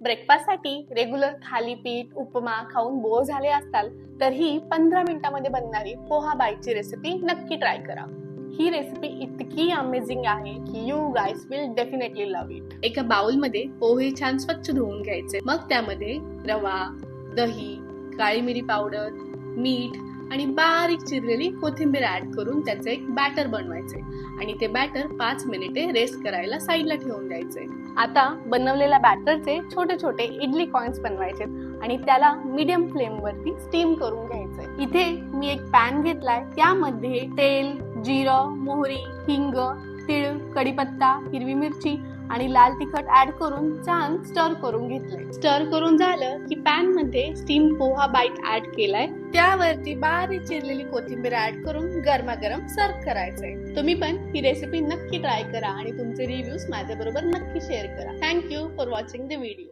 ब्रेकफास्टसाठी regular thalipeeth उपमा खाऊन bore झाले असताल तर ही 15 मिनिटांमध्ये बनणारी पोहा बाईटची रेसिपी नक्की ट्राय करा। ही रेसिपी इतकी अमेझिंग आहे की you guys will definitely love it. एका बाउल मध्ये पोहे छान स्वच्छ धुवून घ्यायचे, मग त्यामध्ये रवा, दही, काळी मिरी पावडर, मीठ आणि बारीक चिरलेली कोथिंबीर ऍड करून त्याचे एक बॅटर बनवायचे आणि ते बॅटर 5 मिनिटे रेस्ट करायला साईडला ठेवून द्यायचे। आता बनवलेल्या बॅटरचे छोटे छोटे इडली कॉइन्स बनवायचे आणि त्याला मीडियम फ्लेम वरती स्टीम करून घ्यायचे। इथे मी एक पॅन घेतलाय, त्यामध्ये तेल, जिरं, मोहरी, हिंग, तीळ, कढीपत्ता, हिरवी मिरची आणि लाल तिखट ऍड करून छान स्टर करून घेतलंय। स्टर करून झालं की पॅन मध्ये स्टीम पोहा बाईट ऍड केलाय, त्यावरती बारीक चिरलेली कोथिंबीर ऍड करून गरमागरम सर्व करायचंय। तुम्ही पण ही रेसिपी नक्की ट्राय करा आणि तुमचे रिव्ह्यूज माझ्याबरोबर नक्की शेअर करा। Thank you for watching the video.